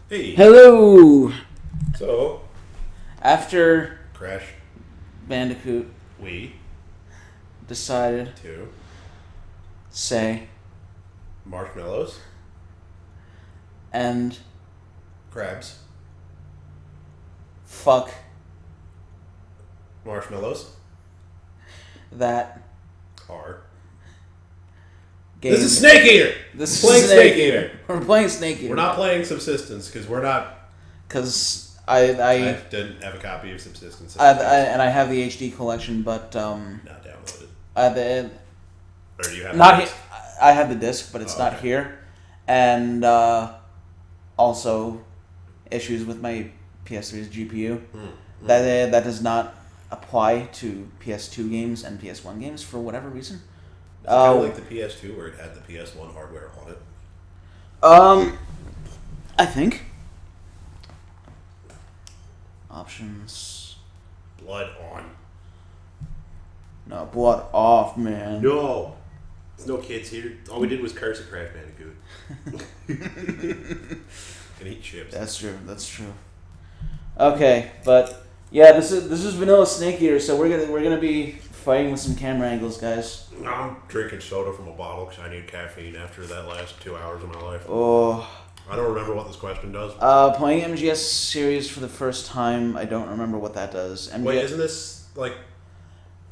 Hey. Hello! So, After Crash, Bandicoot we, decided to, say marshmallows, and crabs, fuck marshmallows, that are. game. This is Snake Eater! This Playing is Snake Eater! We're playing Snake Eater. We're not playing Subsistence, because we're not... Because I didn't have a copy of Subsistence. and I have the HD collection, but Not downloaded. Or do you have not it? I have the disc, but it's not okay. here, and also issues with my PS3's GPU. That does not apply to PS2 games and PS1 games for whatever reason. Is it kind of like the PS2 where it had the PS1 hardware on it? I think. Options. Blood on. No, blood off, man. No! There's no kids here. All we did was curse at Crash Bandicoot. And eat chips. That's true. Okay, but yeah, this is Vanilla Snake Eater, so we're gonna be fighting with some camera angles, guys. I'm drinking soda from a bottle because I need caffeine after that last 2 hours of my life. Oh. I don't remember what this question does. Playing MGS series for the first time, I don't remember what that does. Wait, isn't this like...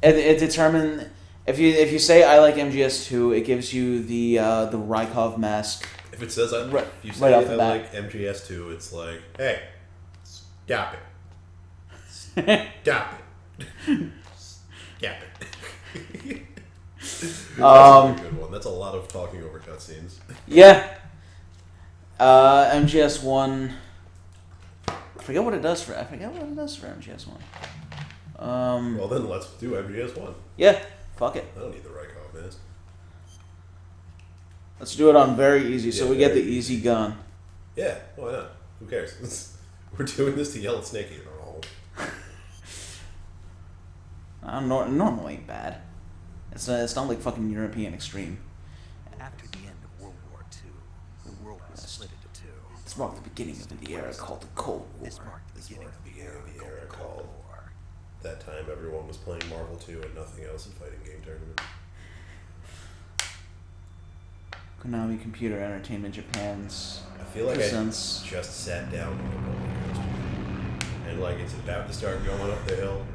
It determines... If you say I like MGS2, it gives you the Rykov mask. If it says Right- if you say right off I the like MGS2, it's like, hey, stop it. Stop it. Stop it. That's a good one. That's a lot of talking over cutscenes. Yeah. MGS1. I forget what it does for MGS1. Well, then let's do MGS1. Yeah. Fuck it. I don't need the Rykov mask. Let's do it on very easy, so Yeah, we get the very easy gun. Yeah, why not? Who cares? We're doing this to yell at Snake Eater. Normally bad. It's not like fucking European Extreme. After the end of World War II, the world was split into two. This marked the beginning of the era called the Cold War. This marked the beginning of the era called Cold War. That time everyone was playing Marvel 2 and nothing else in fighting game tournaments. Konami Computer Entertainment Japan's I feel like presents. I just sat down on a roller coaster. And like it's about to start going up the hill.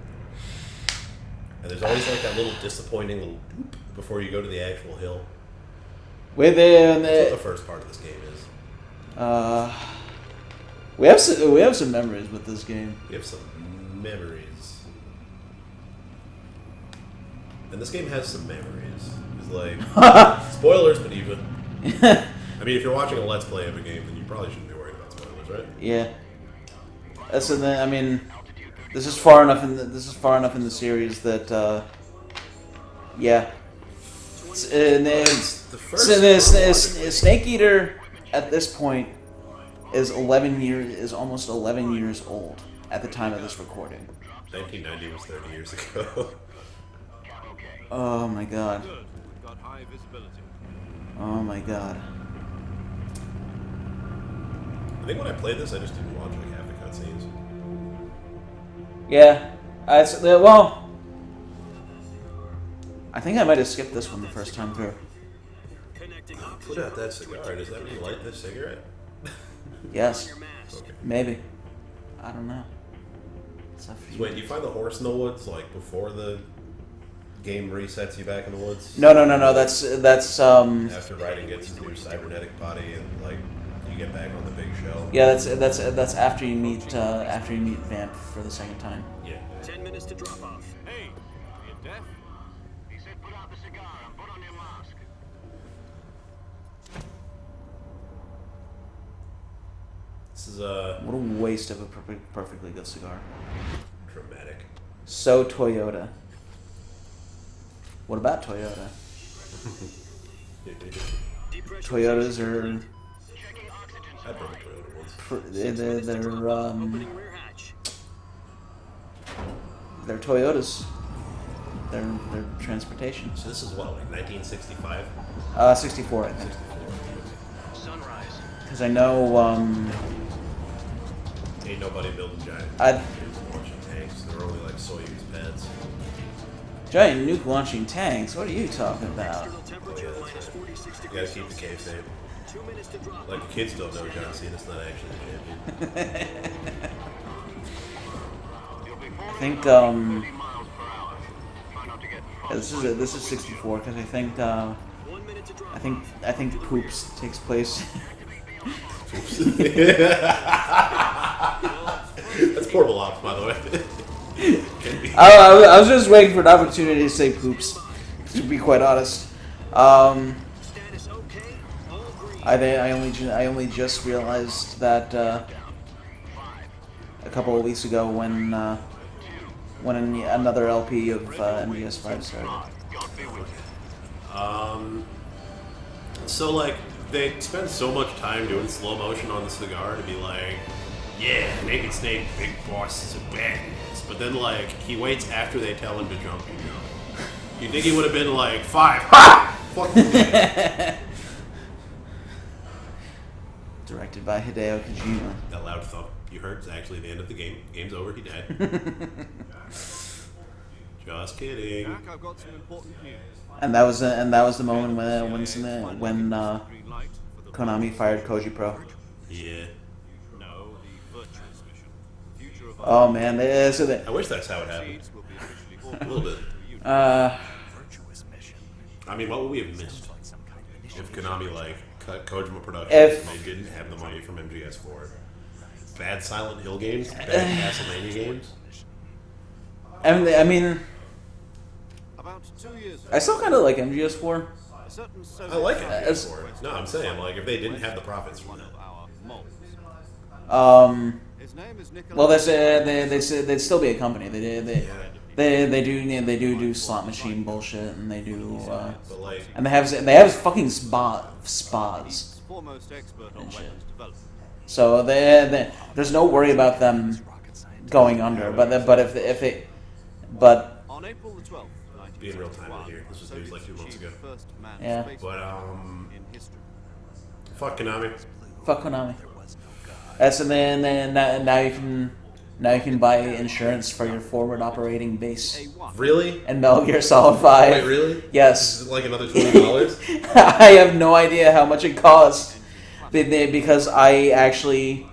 And there's always like that little disappointing little boop before you go to the actual hill. That's That's what the first part of this game is. We have some memories with this game. We have some memories. And this game has some memories. It's like spoilers, but even. I mean, if you're watching a Let's Play of a game, then you probably shouldn't be worried about spoilers, right? Yeah. That's I mean, this is far enough in the series that yeah. The first Snake Eater at this point is almost 11 years old at the time of this recording. 1990 was 30 years ago. Oh my god. Oh my god. I think when I played this, I just didn't watch like half the cutscenes. Yeah. Well, I think I might have skipped this one the first time through. Put out that cigar. Does that mean light this cigarette? Yes. Okay. Maybe. I don't know. It's up for you. Wait, do you find the horse in the woods like before the game resets you back in the woods? No. That's After Raiden gets his new cybernetic body and like you get back on the big show. yeah. That's after you meet Vamp for the second time. Yeah. 10 minutes to drop off. Hey, are you deaf? He said put out the cigar and put on your mask. This is What a waste of a perfectly good cigar. dramatic. So Toyota. What about Toyota? Toyotas are I drove a Toyota once. Opening rear hatch. They're Toyotas. They're transportation. So this is what, like 1965? 64, I think. 64. Sunrise. Because I know Ain't nobody building giant I'd- nuke launching tanks. They're only like Soyuz pads. Giant nuke launching tanks. What are you talking about? Oh, yeah, that's right. You gotta keep the kayfabe. Like, the kids don't know John Cena's not actually the champion. I think yeah, this is 64 because I think Poops takes place. That's Portable Ops, by the way. I was just waiting for an opportunity to say Poops, to be quite honest. I only just realized that a couple of weeks ago when another LP of MGS5 started. So, like, they spend so much time doing slow motion on the cigar to be like, yeah, Naked Snake, big boss is a badass. But then, like, he waits after they tell him to jump, you know. You think he would have been like, 5, ha! Fuck you. Directed by Hideo Kojima. That loud thump you heard is actually the end of the game. Game's over, he died. Just kidding. Jack, I've got some important news. And that was the moment when Konami fired Koji Pro. Yeah. No, the virtuous mission. Future of Oh man, I wish that's how it happened. will be officially A little bit. Virtuous mission. I mean, what would we have missed Like some kind of if Konami, like, cut Kojima Productions If- and they didn't have the money from MGS4? Bad Silent Hill games? Bad Castlevania games? I mean, about 2 years ago, I still kind of like MGS4. a certain I like Soviet MGS4. No, I'm saying, like, if they didn't have the profits from one it. of our moles. His name is Nicholas. Well, they said they'd still be a company. They do slot machine bullshit, and they do But, like, and they have fucking spas. Foremost expert on And shit. weapons development. So there's no worry about them going under. But if they On April the 12th, be in real time in here. This was news like 2 months ago. First manned Yeah. space But, in history. fuck Konami. fuck Konami. And then now you can buy insurance for your forward operating base Really? and Metal Gear Solid 5. Wait, really? Yes. Is it like another $20? I have no idea how much it cost because I actually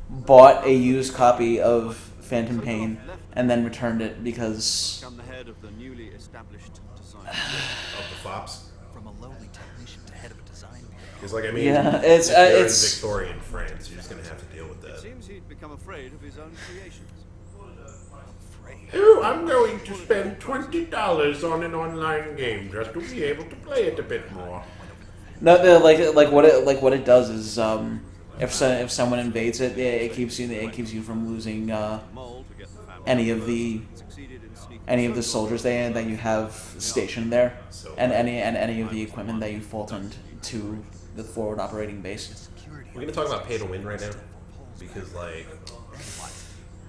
bought a used copy of Phantom Pain and then returned it because Become the head of the newly established design. Of the flops? From a lowly technician to head of a design bureau. Because, like, I mean, Yeah, if you're in it's- Victorian France, you're just going to have to deal with It that. seems he'd become afraid of his own creations. Oh, I'm going to spend $20 on an online game just to be able to play it a bit more. no, what it does is if someone invades it, it keeps you from losing Mole to get the family any of the succeeded in sneaking soldiers that you have stationed there, and any of the equipment that you faulted to the forward operating base. We're going to talk about pay to win right now. Because, like,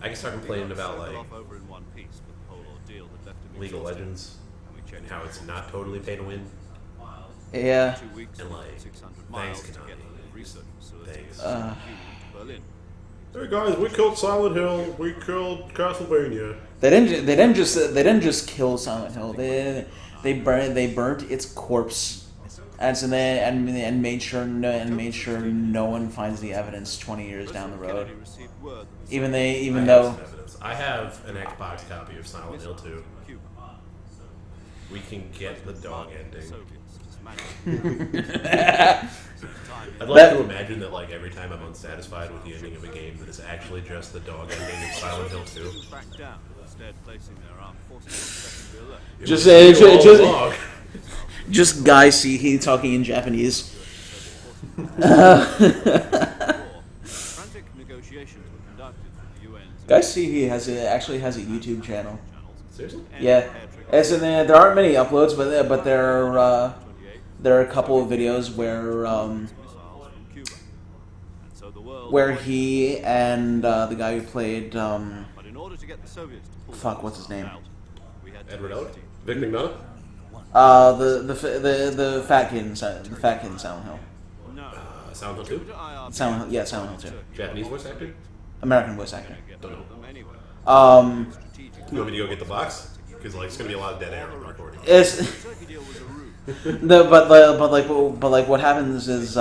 I can start complaining about, like, off over in one piece with the whole ordeal that left him League of exhausted. Legends And we and checked how it's not totally pay to win. Yeah. 2 weeks And, like, 600 miles thanks, to get Konami. the research facility Thanks. in Berlin. Hey guys, we killed Silent Hill. We killed Castlevania. They didn't just kill Silent Hill. They burnt its corpse, and made sure no one finds the evidence 20 years down the road. Kennedy received word that the Even I have though some evidence. I have an Xbox copy of Silent Hill 2. Cuba, We can get the dog ending. Soviets dismantled. I'd like to imagine that, like, every time I'm unsatisfied with the ending of a game, that it's actually just the dog ending of Silent Hill 2. back down, instead placing their armed forces on secondary alert. It Just- was all just- along. just Guy he talking in Japanese. Frantic negotiations were conducted with the UN's Guy he actually has a YouTube channel. Seriously? Yeah, there aren't many uploads, but there are a couple of videos where missiles from Cuba. And so the world where he and the guy who played But in order to get the Soviets to pull Fuck, what's his name? out, we had to Edward Ellic? Vic McDonough? the fat kid in Silent Hill. No. Silent Hill 2? Silent Hill 2. Japanese voice actor? American voice actor. Don't know. Um, You want me to go get the box? Because like it's gonna be a lot of dead air on the recording. it's but like what happens is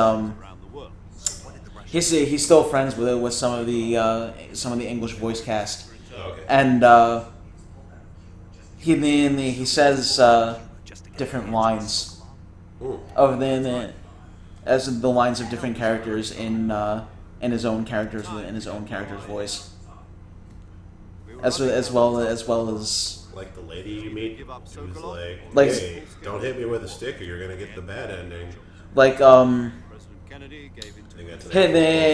he's still friends with some of the English voice cast, Oh, okay. and he says different lines Ooh. of as the lines of different characters in his own character's voice, as well as Like the lady you meet who was Like- hey, don't hit me with a stick or you're gonna get the bad ending. like I think that's an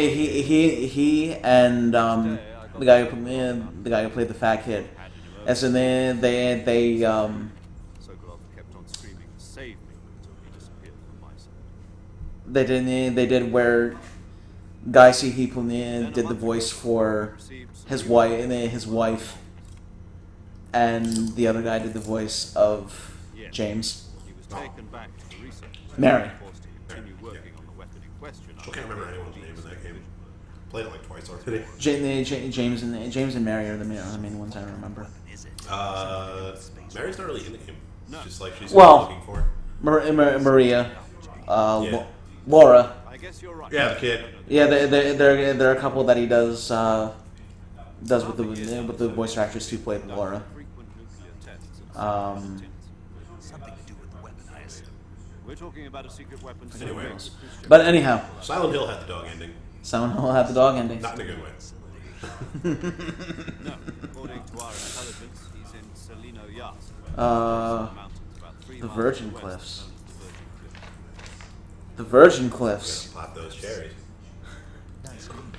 he and the guy who played the fat kid, and so they Sokolov kept on screaming, "Save me!" until he disappeared from my sight. they did where Guy C he did the voice for his wife, and the other guy did the voice of James. He was taken back to the research Mary. and forced to continue working on the weapon in question. I can't remember anyone's name in that game. Played it like twice already. James and Mary are the main ones I remember. Mary's not really in the game. It's just like she's Well- looking for. Maria, Yeah. Laura. I guess you're right. Yeah, the kid. Yeah, there are a couple that he does with the voice actress who played Laura. Frequent nuclear tests and Um, something to do with the weapon, I assume. We're talking about a secret weapon. so Anyway. big that Christian- But anyhow, Silent Hill had the dog ending. someone will have the dog ending. Not in a good way. No, according to our intelligence, he's in Salino Yas. Mountains about 3 the miles Virgin west, Cliffs. known as the Virgin Cliffs. The Virgin Cliffs. Pop those cherries.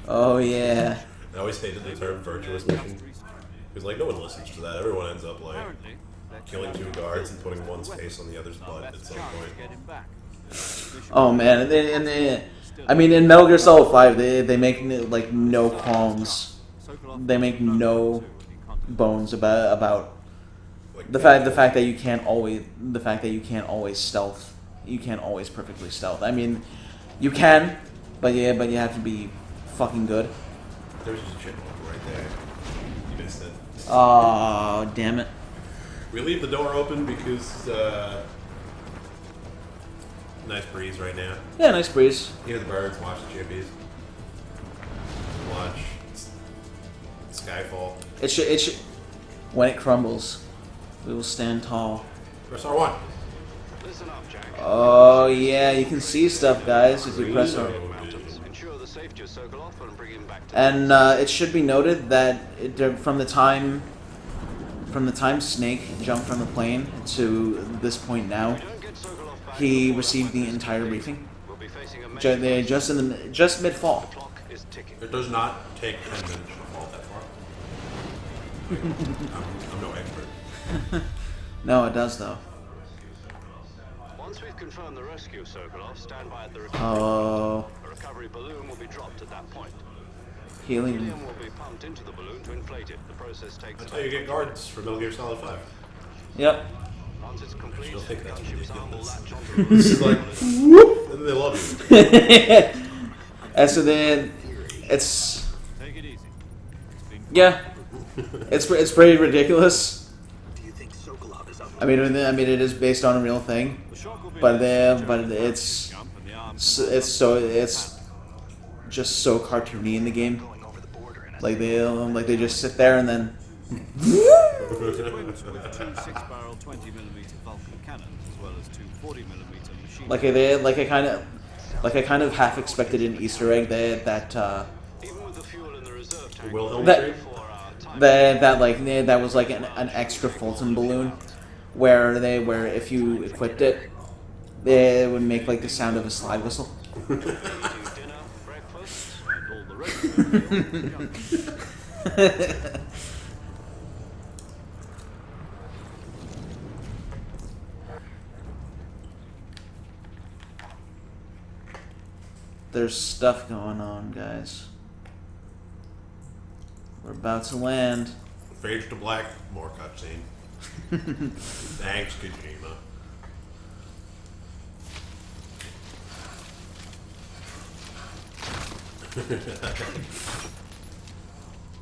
Oh yeah. I always hated the term virtuous mission. Because like no one listens to that. Everyone ends up like Apparently, they're killing 2 guards and putting one's face on the other's butt at some point. get him back. Oh man, I mean in Metal Gear Solid 5 they make like no qualms. They make no bones about Like the fact that you can't always stealth. You can't always perfectly stealth. I mean, you can, but you have to be fucking good. There's just a shit hole right there. You missed it. Oh, damn it. We leave the door open because nice breeze right now. Yeah, nice breeze. Hear the birds, watch the chippies. Watch Skyfall. It should when it crumbles, we will stand tall. Press R1. Listen up, Jack. Oh yeah, you can see stuff, guys, if you press R. Mountains. Ensure the safety of Sokolov and bring him back to And it should be noted that from the time Snake jumped from the plane to this point now, Don't get Sokolov back he before received the that entire briefing. We'll be facing a major Just mid fall. clock is ticking. It does not take 10 minutes to fall that far. I'm no expert. No, it does though. Once we've confirmed the rescue of Sokolov, stand by at the recovery. Oh, A recovery balloon will be dropped at that point. helium. Helium will be pumped into the balloon to inflate it. The process takes That's how you get guards for Metal Gear Solid 5. Yep. Once it's complete, still think the that's gunship's arm will ridiculous. latch onto the This is like, whoop, and they love you. And so then it's Take it easy. It's been yeah, it's pretty ridiculous. Do you think Sokolov is up? I mean it is based on a real thing, The shock will be but an it's jump and the arm it's just so cartoony in the game. going over the border in a Like they just sit there and then equipped with 2 6-barrel 20mm Vulcan cannons as well as 2 40mm machine like I kind of half expected an Easter egg that Even with the fuel in the reserve tank, Wilhelm That- tree? for our time. that was like an extra Fulton balloon where if you equipped it, it would make like the sound of a slide whistle. Eating dinner, breakfast. and all the rest of it. There's stuff going on, guys. We're about to land. Fades to black, more cutscene. Thanks, Kojima.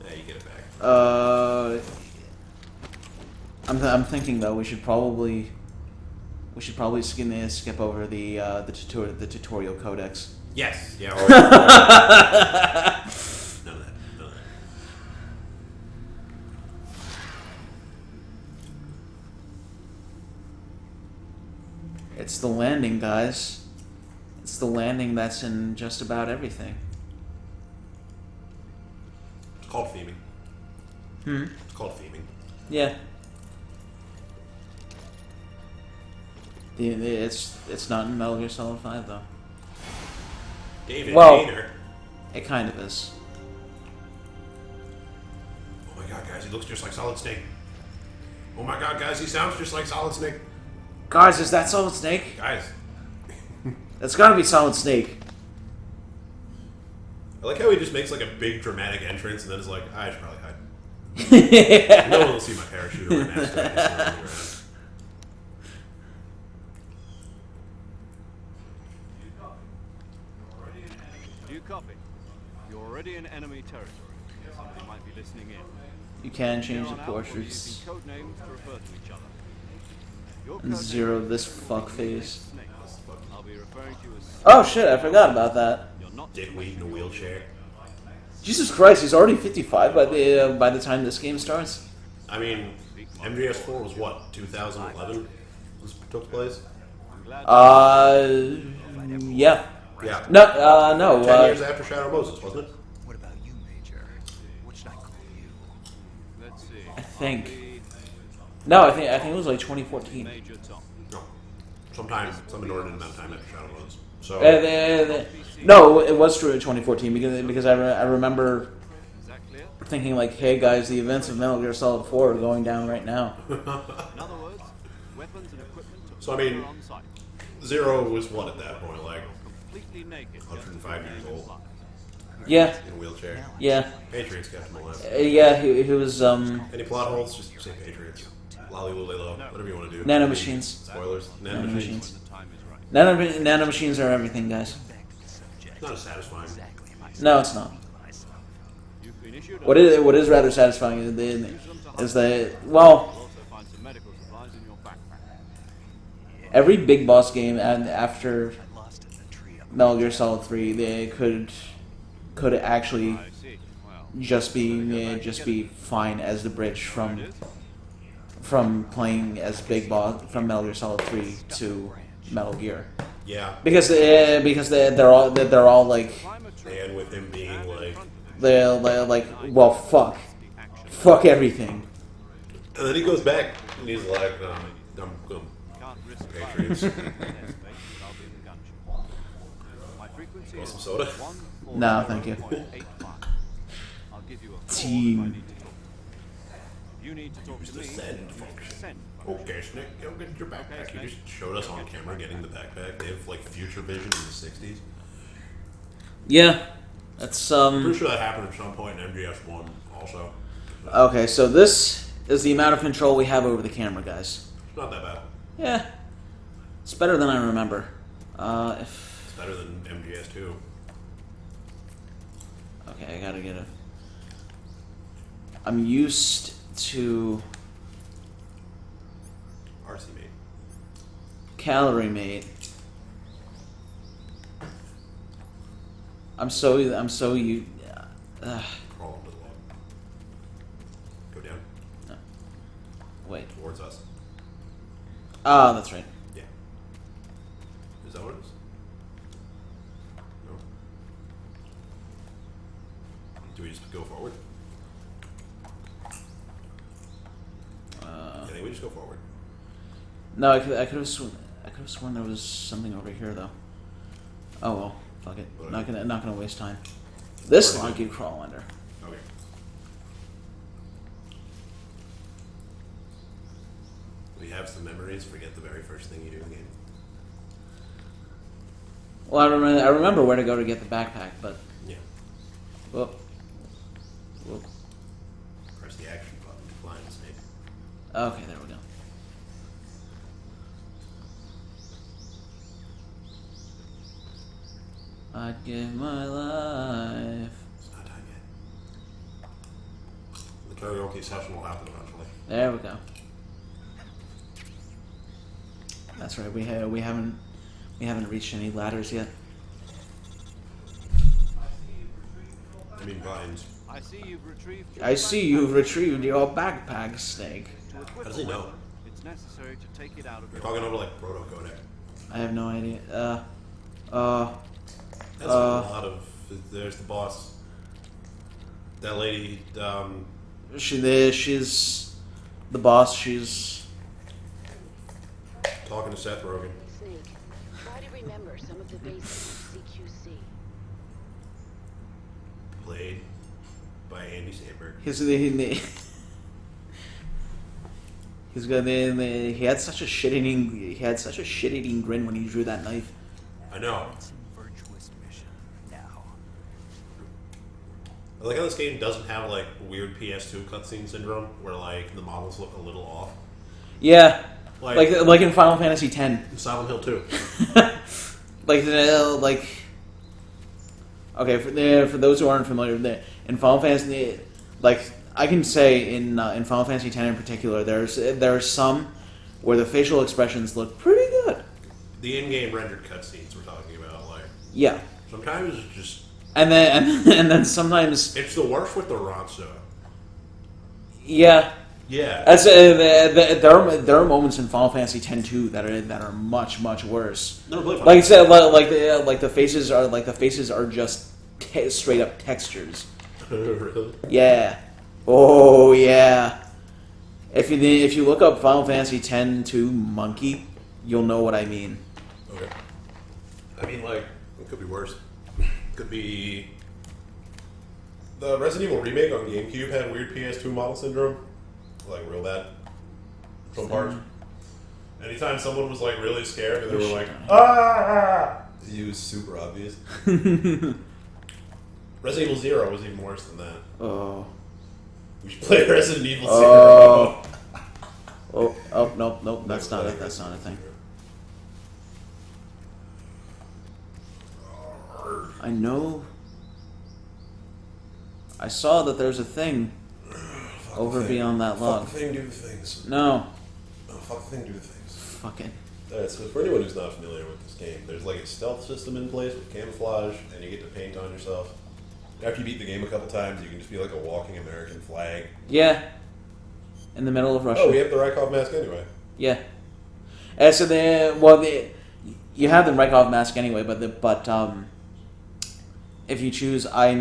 Yeah, you get it back. I'm thinking though we should probably skip over the tutorial codex. Yes. Yeah. None of that. None of that. It's the landing, guys. It's the landing that's in just about everything. It's called theming. It's called theming. Yeah. It's not in Metal Gear Solid 5 though. David Well- Hayter. It kind of is. Oh my god, guys, he looks just like Solid Snake. Oh my god, guys, he sounds just like Solid Snake. Guys, is that Solid Snake? Guys, That's gotta be Solid Snake. I like how he just makes like a big dramatic entrance and then is like, I should probably hide. No one will see my parachute or my mask. Right? It's not really around. Do you copy? You're already in enemy territory. Somebody might be listening in. You can change From the here on out, we'll be portraits. using code names to refer to each other. Your And code zero name this is fuckface. Snake. I'll be referring to you as Oh shit, I forgot about that. You're not Dickweed in a wheelchair. Jesus Christ, he's already 55 by the time this game starts. I mean, MGS4 was what, 2011? This took place? Yeah. Yeah. No, 10 years after Shadow Moses, wasn't it? What about you, Major? What should I call you? Let's see. I think. No, I think it was like 2014. Major Tom. No. Some inordinate amount of time after Shadow Moses. So, No, it was true in 2014 because I remember Is that clear? thinking like, hey guys, the events of Metal Gear Solid 4 are going down right now. In other words, weapons and equipment to So, I mean- order on site. Zero was what at that point? Like, Completely naked. 105 years old, Yeah, in a wheelchair. yeah, Patriots kept him alive. yeah. He was Any plot holes? Just say Patriots. Lolly Lulelo, whatever you want to do. Nano machines. Spoilers. Nano Nano machines. machines. The time is right. Nano machines are everything, guys. It's not as satisfying. No, it's not. You've been issued a What is rather satisfying is that You'll well, also find some medical supplies in your backpack. every big boss game and after Lost in the tree up Metal Gear Solid 3, they could actually I see. Well, just be fine as the bridge from playing as Big Boss from Metal Gear Solid 3 to Metal Gear Yeah. because they're all like And with him being like, they're like well fuck everything. and then he goes back and he's like, I'm can't risk Patriots. firing in their space without being a gunshot. My frequency Want is some soda? 149.85. No, thank you. I'll give you a call Team. if I need to talk. If you need to talk Use to the me, send use the function. send. Okay, Snake, go get your backpack. He just showed us on camera getting the backpack. They have like future vision in the 60s. Yeah, that's Pretty sure that happened at some point in MGS1 also. okay. So this is the amount of control we have over the camera, guys. It's not that bad. Yeah, it's better than I remember. If It's better than MGS2. okay, I gotta get a. I'm used to RC mate. calorie mate. I'm so you. Crawl under the log. Go down. Wait. Towards us. Ah, that's right. Yeah. Is that what it is? No. Do we just go forward? I think we just go forward. No, I could have sworn there was something over here though. Oh well, fuck it. Whatever. Not gonna waste time. This Already log you crawl under. Okay. We have some memories. Forget the very first thing you do in the game. Well, I remember where to go to get the backpack, but Yeah. whoop. Press the action button to climb the snake. Okay, there we go. I'd give my life. It's not time yet. karaoke session will happen eventually. There we go. That's right. We haven't reached any ladders yet. I mean vines. I see you've retrieved. I see you've retrieved your backpack, Snake. To equip How does he a know? weapon, it's necessary to take it out of We're your talking over like proto-codec. I have no idea. That's a lot of. There's the boss. That lady. She's the boss. She's Talking to Seth Rogen. Snake, try to remember some of the basics of CQC. Played by Andy Samberg. He's got he had such a shit-eating grin when he drew that knife. I know. It's in virtuous mission now. I like how this game doesn't have like weird PS2 cutscene syndrome where like the models look a little off. Yeah, Like like in Final Fantasy X. Silent Hill 2. like okay, for those who aren't familiar, in Final Fantasy, like I can say in Final Fantasy X in particular, there are some where the facial expressions look pretty good. The in-game rendered cutscenes we're talking about, like Yeah, sometimes it's just and then sometimes it's the worst with the Ronso. yeah. Yeah. That's there are moments in Final Fantasy X too that are much worse. Never played Final Like I said, like the faces are just straight up textures. Really? Yeah. Oh yeah. If you look up Final Fantasy X 2 monkey, you'll know what I mean. Okay. I mean, like, it could be worse. Could be the Resident Evil remake on GameCube had weird PS2 model syndrome, like real bad. Some parts. Anytime someone was like really scared, and they were like, "Ah!" It was super obvious. Resident Evil 0 was even worse than that. Oh. We should play Resident Evil 0. Oh, nope, that's not it. That's not a thing. I know. I saw that there's a thing over beyond that log. Fuck the thing, do the things. No. Oh, fuck the thing, do the things. Fuck it. Alright, so for anyone who's not familiar with this game, there's like a stealth system in place with camouflage, and you get to paint on yourself. After you beat the game a couple times, you can just be like a walking American flag. Yeah. In the middle of Russia. Oh, we have the Rykov mask anyway. Yeah. So you have the Rykov mask anyway, but if you choose I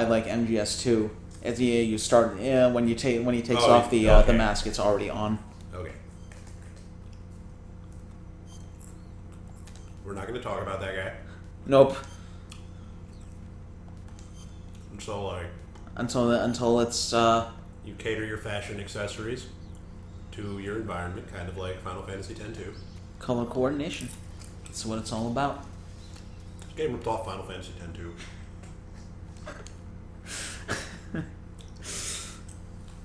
like MGS2, if you start when he takes off the mask, it's already on. Okay. We're not going to talk about that guy. Nope. So like Until it's you cater your fashion accessories to your environment, kind of like Final Fantasy X 2. color coordination. That's what it's all about. This game ripped off Final Fantasy X 2.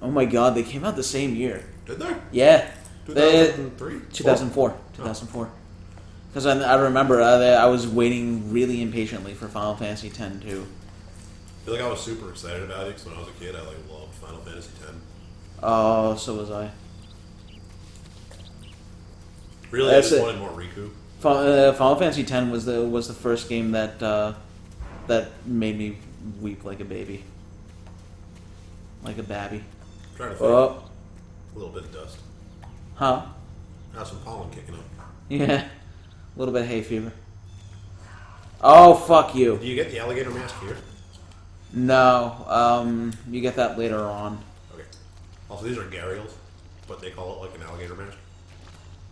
Oh my god, they came out the same year. Did they? Yeah. 2003? 2004. 2004. Because I remember I was waiting really impatiently for Final Fantasy X too. I feel like I was super excited about it because when I was a kid, I like loved Final Fantasy X. Oh, so was I. Really, That's I just it. wanted more Riku. Final Fantasy X was the first game that made me weep like a baby, like a babby. I'm trying to think. Oh, A little bit of dust. huh? Now some pollen kicking up. Yeah, a little bit of hay fever. Oh, fuck you. Do you get the alligator mask here? No, you get that later on. Okay. Also, these are gharials, but they call it like an alligator mask.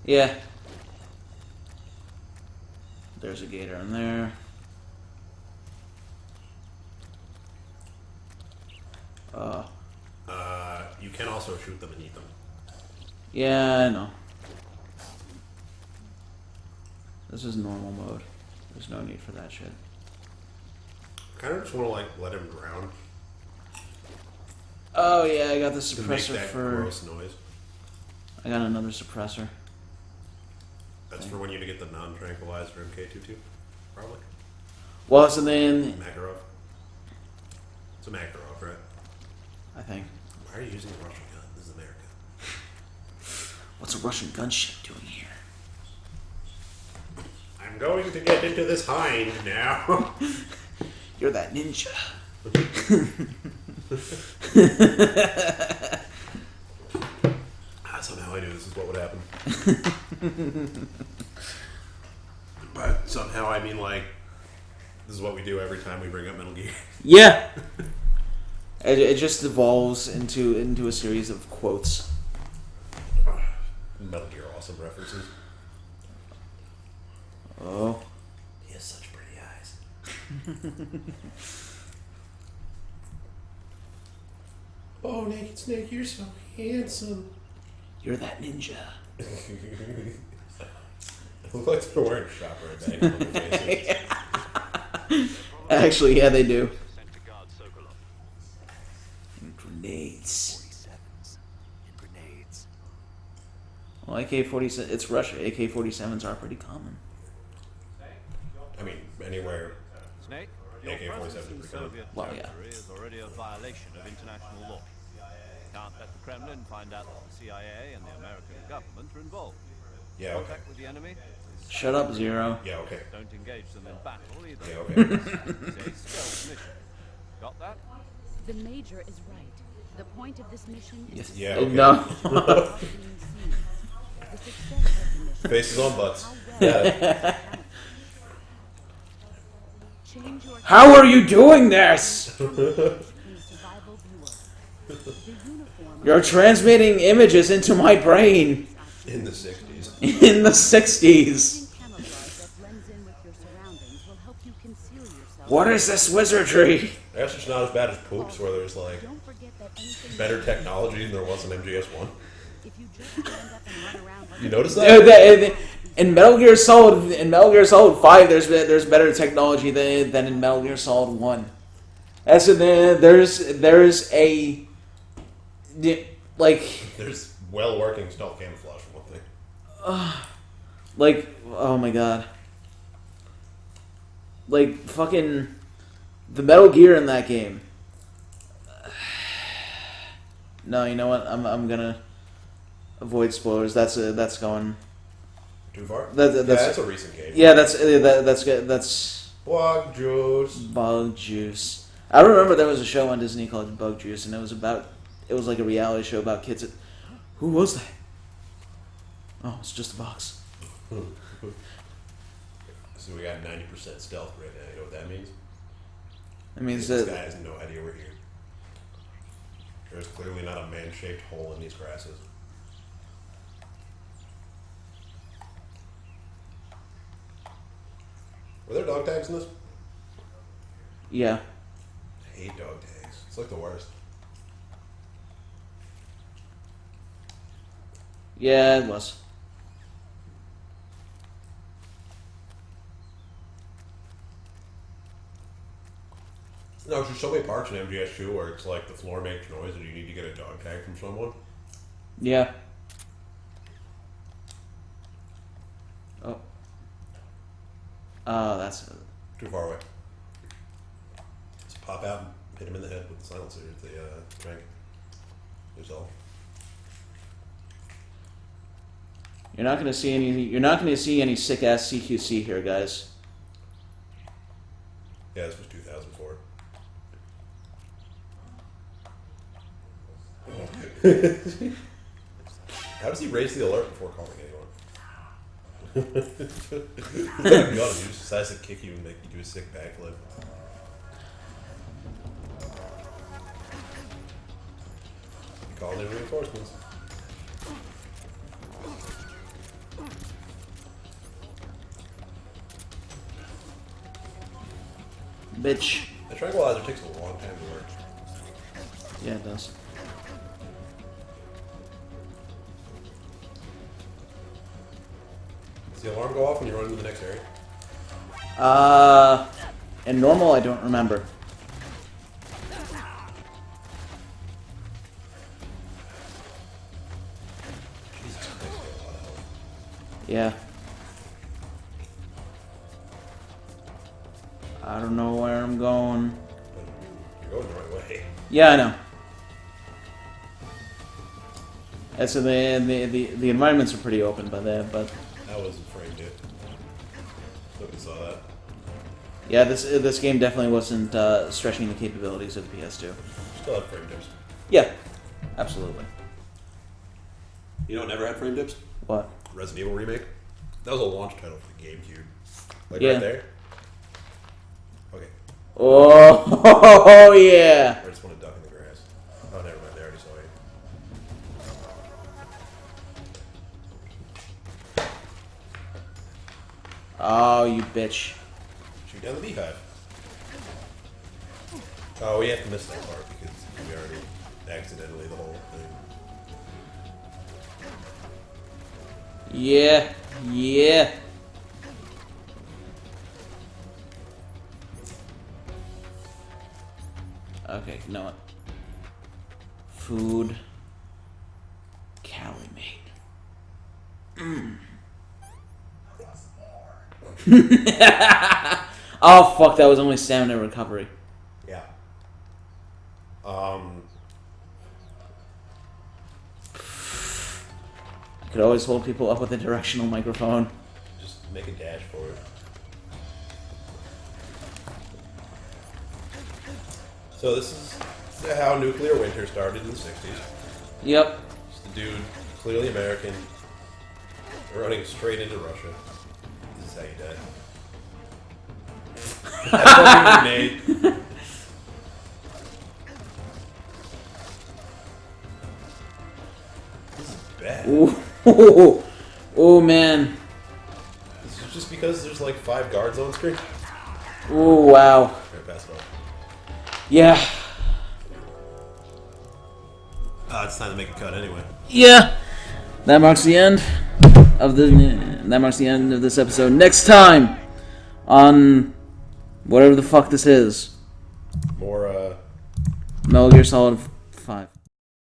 Yeah. There's a gator in there. You can also shoot them and eat them. Yeah, I know. This is normal mode. There's no need for that shit. Kind of just want to like let him drown Oh yeah, I got the to make suppressor that for. gross noise. I got another suppressor. That's for when you get the non-tranquilizer MK22, probably. Well, so then Makarov. It's a Makarov, right? I think. Why are you using a Russian gun? This is America. What's a Russian gunship doing here? I'm going to get into this hind now. You're that ninja. Somehow I knew this is what would happen. But somehow I mean like, this is what we do every time we bring up Metal Gear. Yeah. It just evolves into a series of quotes. Metal Gear awesome references. Oh. He has such pretty eyes. Oh, Naked Snake, you're so handsome. You're that ninja. It looks like they're wearing shopper bags on their faces. Actually, yeah, they do. Sent to guard Sokolov. And grenades. 47s and grenades. Well, AK-47, it's Russia. AK-47s are pretty common. I mean, anywhere. Snake, your AK-47 presence in is pretty Soviet Well, yeah. territory is already a violation of international law. Can't let the Kremlin find out that the CIA and the American government are involved. Yeah, okay. Contact with the enemy is Shut up, Zero. Yeah, okay. don't engage them in battle either. Yeah, okay. It's a stealth mission. Got that? The Major is right. The point of this mission is to Yeah, okay. No. stop being seen. The success of the mission Faces on butts. how well Yeah. change your How are you doing this? in the survival viewer. The uniform You're transmitting images into my brain In the 60s. in the 60s. camouflage that blends in with your surroundings will help you conceal yourself. What is this wizardry? I guess it's not as bad as Poops, where there's like Don't forget that anything better technology than there was in MGS1. if you just stand up and run around like You notice Uh, that? In Metal Gear Solid 5, there's better technology than in Metal Gear Solid 1. As in, there's a like There's well working stealth camouflage for one thing. like oh my god, like fucking the Metal Gear in that game. No, you know what? I'm gonna avoid spoilers. That's going. Too far? That's That's a recent game. Yeah, that's good. That's Bug juice. Bug Juice. I remember there was a show on Disney called Bug Juice, and it was like a reality show about kids. Who was that? Oh, it's just a box. So we got 90% stealth right now. You know what that means? It means This that guy has no idea we're here. There's clearly not a man-shaped hole in these grasses. Were there dog tags in this? yeah. I hate dog tags. It's like the worst. Yeah, it was. No, there's just so many parts in MGS2 where it's like the floor makes noise and you need to get a dog tag from someone. Yeah. Oh. Oh, that's Too far away. Just pop out and hit him in the head with the silencer if they drink. There's all. You're not gonna see any. You're not gonna see any sick ass CQC here, guys. Yeah, this was 2004. How does he raise the alert before calling anyone? He just decides to kick you and make you do a sick backflip. He called in reinforcements. Bitch. The tranquilizer takes a long time to work. Yeah, it does. Does the alarm go off when you run into the next area? In normal, I don't remember. Jesus, it takes a lot of help. Yeah. I don't know where I'm going. But you're going the right way. Yeah, I know. And so the environments are pretty open by there, but That wasn't framed yet. Nobody saw that. yeah, this game definitely wasn't stretching the capabilities of the PS2. Still had frame dips. Yeah, absolutely. You know what never had frame dips? What? Resident Evil Remake. That was a launch title for the GameCube. Like Yeah. right there. Okay. Oh, yeah. I just want to duck in the grass. Oh, never mind. They already saw you. Oh, you bitch. Shoot down the beehive. Oh, we have to miss that part because we already accidentally the whole thing. Yeah, yeah. Okay, you know what? Food. Cali made. Oh fuck! That was only stamina recovery. Yeah. You could always hold people up with a directional microphone. Just make a dash for it. So this is how nuclear winter started in the 60s. Yep. Just a dude, clearly American, running straight into Russia. This is how you die. That fucking grenade. This is bad. Ooh. Oh man. This is just because there's like 5 guards on screen. Oh wow. Alright, pass it on. Yeah. It's time to make a cut anyway. Yeah. That marks the end of this episode. Next time on whatever the fuck this is. More, Metal Gear Solid 5.